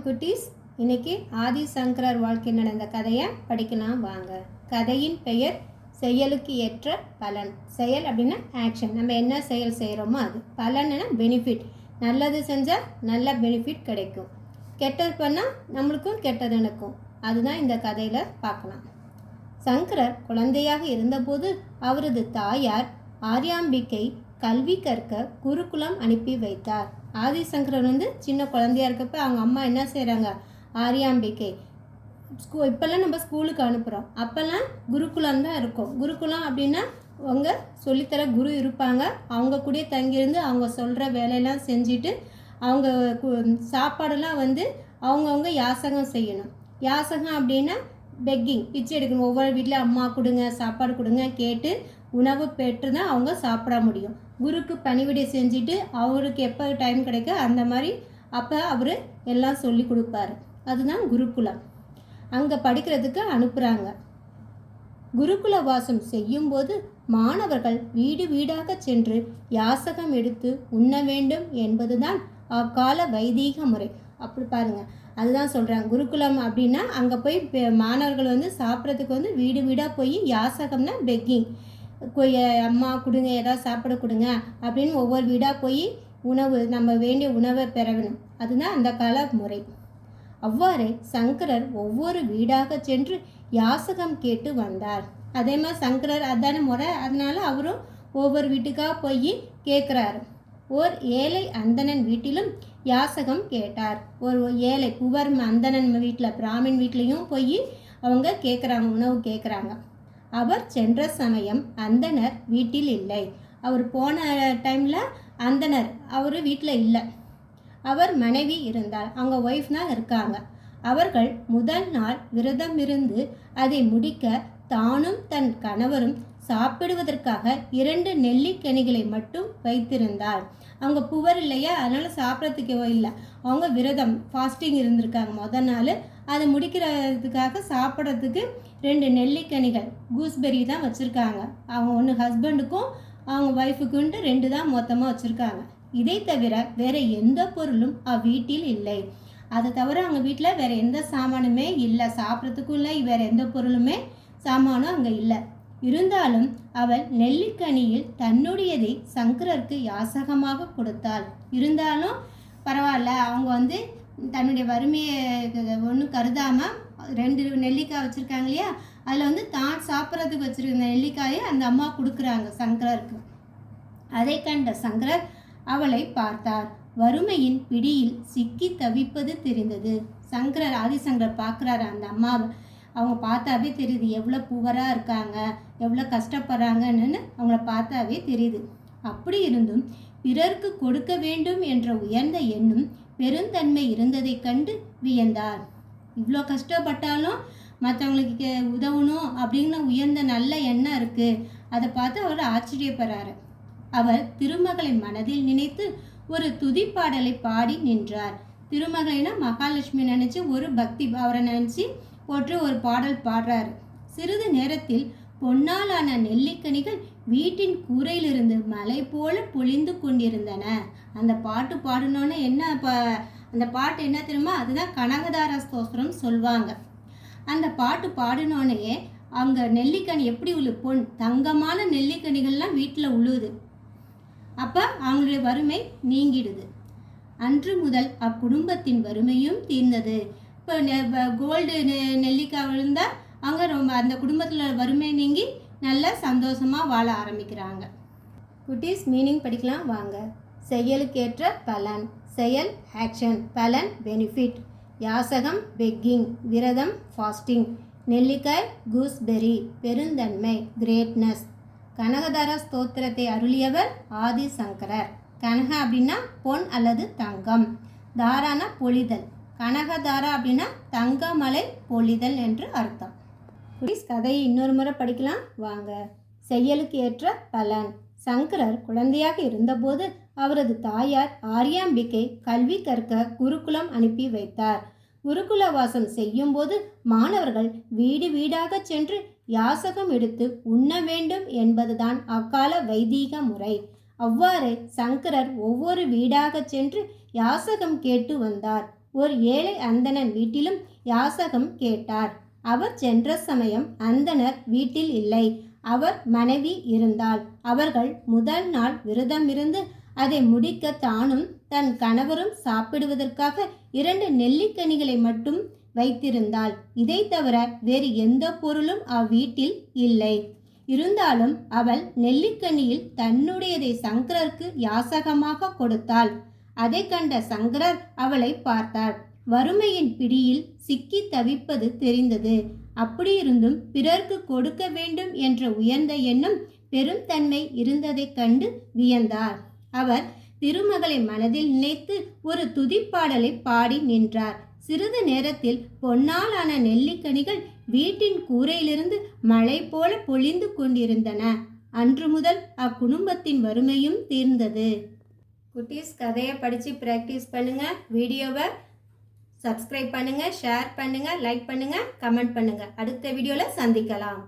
குட்டீஸ், இன்னைக்கு ஆதி சங்கரர் வாழ்க்கையில் நடந்த கதையை படிக்கலாம் வாங்க. கதையின் பெயர் செயலுக்கு ஏற்ற பலன். செயல் அப்படின்னா ஆக்ஷன், நம்ம என்ன செயல் செய்கிறோமோ அது. பலன்னா பெனிஃபிட், நல்லது செஞ்சால் நல்ல பெனிஃபிட் கிடைக்கும், கெட்டது பண்ணால் நம்மளுக்கும் கெட்டது நடக்கும். அதுதான் இந்த கதையில் பார்க்கலாம். சங்கரர் குழந்தையாக இருந்தபோது அவரது தாயார் ஆரியாம்பிகை கல்வி கற்க குருகுலம் அனுப்பி வைத்தார். ஆதிசங்கரர் சின்ன குழந்தையா இருக்கப்ப அவங்க அம்மா என்ன செய்கிறாங்க, ஆரியாம்பிகை இப்போல்லாம் நம்ம ஸ்கூலுக்கு அனுப்புகிறோம், அப்போல்லாம் குருகுலம் தான் இருக்கும். குருகுலம் அப்படின்னா அவங்க சொல்லித்தர குரு இருப்பாங்க, அவங்க கூட தங்கியிருந்து அவங்க சொல்கிற வேலையெல்லாம் செஞ்சுட்டு அவங்க சாப்பாடெல்லாம் அவங்கவுங்க யாசகம் செய்யணும். யாசகம் அப்படின்னா பெக்கிங், பிச்சை எடுக்கணும். ஒவ்வொரு வீட்டில் அம்மா கொடுங்க, சாப்பாடு கொடுங்க கேட்டு உணவு பெற்று தான் அவங்க சாப்பிட முடியும். குருக்கு பணிவிடை செஞ்சுட்டு அவருக்கு எப்போ டைம் கிடைக்க அந்த மாதிரி அப்போ அவர் எல்லாம் சொல்லி கொடுப்பாரு. அதுதான் குருகுலம். அங்கே படிக்கிறதுக்கு அனுப்புகிறாங்க. குருகுல வாசம் செய்யும்போது மாணவர்கள் வீடு வீடாக சென்று யாசகம் எடுத்து உண்ண வேண்டும் என்பதுதான் அக்கால வைதீக முறை. அப்படி பாருங்கள், அதுதான் சொல்கிறாங்க. குருகுலம் அப்படின்னா அங்கே போய் மாணவர்கள் சாப்பிட்றதுக்கு வீடு வீடாக போய் யாசகம்னா பெக்கிங், அம்மா கொடுங்க, ஏதாவது சாப்பிட கொடுங்க அப்படின்னு ஒவ்வொரு வீடாக போய் உணவு, நம்ம வேண்டிய உணவை பெறணும். அதுதான் அந்த கால முறை. அவ்வாறே சங்கரர் ஒவ்வொரு வீடாக சென்று யாசகம் கேட்டு வந்தார். அதே மாதிரி சங்கரர் அதான முறை, அதனால அவரும் ஒவ்வொரு வீட்டுக்காக போய் கேட்குறாரு. ஓர் ஏழை அந்தணன் வீட்டிலும் யாசகம் கேட்டார். ஒரு ஏழை புவர் அந்தணன் வீட்டில், பிராமின் வீட்லேயும் போய் அவங்க கேட்குறாங்க, உணவு கேட்குறாங்க. அவர் சென்ற சமயம் அந்தணர் வீட்டில் இல்லை. அவர் போன டைமில் அந்தணர் அவர் வீட்டில் இல்லை. அவர் மனைவி இருந்தார், அவங்க ஒய்ஃப் தான் இருக்காங்க. அவர்கள் முதல் நாள் விரதம் இருந்து அதை முடிக்க தானும் தன் கணவரும் சாப்பிடுவதற்காக 2 நெல்லிக்கனிகளை மட்டும் வைத்திருந்தார். அவங்க புவர் இல்லையா, அதனால் சாப்பிட்றதுக்கு இல்லை. அவங்க விரதம் ஃபாஸ்டிங் இருந்திருக்காங்க முதல் நாள். அதை முடிக்கிறதுக்காக சாப்பிட்றதுக்கு 2 நெல்லிக்கனிகள் கூஸ்பெரி தான் வச்சுருக்காங்க. அவங்க ஒன்று ஹஸ்பண்டுக்கும் அவங்க ஒய்ஃபுக்குன்ட்டு 2 தான் மொத்தமாக வச்சுருக்காங்க. இதை தவிர வேறு எந்த பொருளும் அவ்வீட்டில் இல்லை. அதை தவிர அவங்க வீட்டில் வேறு எந்த சாமானுமே இல்லை, சாப்பிட்றதுக்கும் இல்லை, வேறு எந்த பொருளுமே சாமானும் அங்கே இல்லை. இருந்தாலும் அவள் நெல்லிக்கனியில் தன்னுடையதை சங்கரருக்கு யாசகமாக கொடுத்தாள். இருந்தாலும் பரவாயில்ல, அவங்க தன்னுடைய வறுமையை ஒன்றும் கருதாமல் 2 நெல்லிக்காய் வச்சுருக்காங்க இல்லையா, அதில் தான் சாப்பிட்றதுக்கு வச்சுருக்க நெல்லிக்காயை அந்த அம்மா கொடுக்குறாங்க சங்கரருக்கு. அதை கண்ட சங்கரர் அவளை பார்த்தார். வறுமையின் பிடியில் சிக்கி தவிப்பது தெரிந்தது. சங்கரர், ஆதிசங்கரர் பார்க்குறாரு அந்த அம்மாவை. அவங்க பார்த்தாவே தெரியுது எவ்வளோ புவராக இருக்காங்க, எவ்வளோ கஷ்டப்படுறாங்கன்னு அவங்கள பார்த்தாவே தெரியுது. அப்படி இருந்தும் பிறருக்கு கொடுக்க வேண்டும் என்ற உயர்ந்த எண்ணம் பெருந்தன்மை இருந்ததை கண்டு வியந்தார். இவ்வளோ கஷ்டப்பட்டாலும் மற்றவங்களுக்கு உதவணும் அப்படின்னு உயர்ந்த நல்ல எண்ணம் இருக்குது. அதை பார்த்து அவர் ஆச்சரியப்படுறாரு. அவர் திருமகளை மனதில் நினைத்து ஒரு துதிப்பாடலை பாடி நின்றார். திருமகளினா மகாலட்சுமி நினச்சி ஒரு பக்தி அவரை நினச்சி போட்டு ஒரு பாடல் பாடுறாரு. சிறிது நேரத்தில் பொன்னாலான நெல்லிக்கனிகள் வீட்டின் கூரையிலிருந்து மலை போல பொழிந்து கொண்டிருந்தன. அந்த பாட்டு பாடணுன்னு அந்த பாட்டு என்ன தெரியுமா, அதுதான் கனகதார ஸ்தோத்திரம் சொல்லுவாங்க. அந்த பாட்டு பாடினோடனே அங்கே நெல்லிக்கனி எப்படி பொன் தங்கமான நெல்லிக்கனிகள்லாம் வீட்டில் உழுவுது. அப்போ அவங்களுடைய வறுமை நீங்கிடுது. அன்று முதல் அக்குடும்பத்தின் வறுமையும் தீர்ந்தது. இப்போ கோல்டு நெல்லிக்காய் விழுந்தால் அவங்க ரொம்ப அந்த குடும்பத்தில் வறுமை நீங்கி நல்லா சந்தோஷமாக வாழ ஆரம்பிக்கிறாங்க. குட்டீஸ், மீனிங் படிக்கலாம் வாங்க. செயலுக்கேற்ற பலன். செயல் ஆக்ஷன், பலன் பெனிஃபிட். யாசகம் பெக்கிங், விரதம் ஃபாஸ்டிங். நெல்லிக்காய் கூஸ்பெரி, பெருந்தன்மை கிரேட்னஸ். கனகதார ஸ்தோத்திரத்தை அருளியவர் ஆதிசங்கரர். கனக அப்படின்னா பொன் அல்லது தங்கம், தாரானா பொழிதல். கனகதாரா அப்படின்னா தங்கமலை பொழிதல் என்று அர்த்தம். கதையை இன்னொரு முறை படிக்கலாம் வாங்க. செயலுக்கு ஏற்ற பலன். சங்கரர் குழந்தையாக இருந்தபோது அவரது தாயார் ஆரியாம்பிகை கல்வி கற்க குருகுலம் அனுப்பி வைத்தார். குருகுல வாசம் செய்யும் போது மாணவர்கள் வீடு வீடாக சென்று யாசகம் எடுத்து உண்ண வேண்டும் என்பதுதான் அக்கால வைதீக முறை. அவ்வாறு சங்கரர் ஒவ்வொரு வீடாக சென்று யாசகம் கேட்டு வந்தார். ஒரு ஏழை அந்தணன் வீட்டிலும் யாசகம் கேட்டார். அவர் சென்ற சமயம் அந்தணர் வீட்டில் இல்லை. அவர் மனைவி இருந்தாள். அவர்கள் முதல் நாள் விரதமிருந்து அதை முடிக்க தானும் தன் கணவரும் சாப்பிடுவதற்காக 2 நெல்லிக்கனிகளை மட்டும் வைத்திருந்தாள். இதை தவிர வேறு எந்த பொருளும் அவ்வீட்டில் இல்லை. இருந்தாலும் அவள் நெல்லிக்கனியில் தன்னுடையதை சங்கரருக்கு யாசகமாக கொடுத்தாள். அதை கண்ட சங்கரர் அவளை பார்த்தார். வறுமையின் பிடியில் சிக்கி தவிப்பது தெரிந்தது. அப்படியிருந்தும் பிறர்க்கு கொடுக்க வேண்டும் என்ற உயர்ந்த எண்ணம் பெரும் தன்மை இருந்ததைக் கண்டு வியந்தார். அவர் திருமகளை மனதில் நினைத்து ஒரு துதிப்பாடலை பாடி நின்றார். சிறிது நேரத்தில் பொன்னாலான நெல்லிக்கனிகள் வீட்டின் கூரையிலிருந்து மழை போல பொழிந்து கொண்டிருந்தன. அன்று முதல் அக்குடும்பத்தின் வறுமையும் தீர்ந்தது. குட்டீஸ், கதையை படித்து ப்ராக்டிஸ் பண்ணுங்கள். வீடியோவை சப்ஸ்கிரைப் பண்ணுங்கள், ஷேர் பண்ணுங்கள், லைக் பண்ணுங்கள், கமெண்ட் பண்ணுங்கள். அடுத்த வீடியோவில் சந்திக்கலாம்.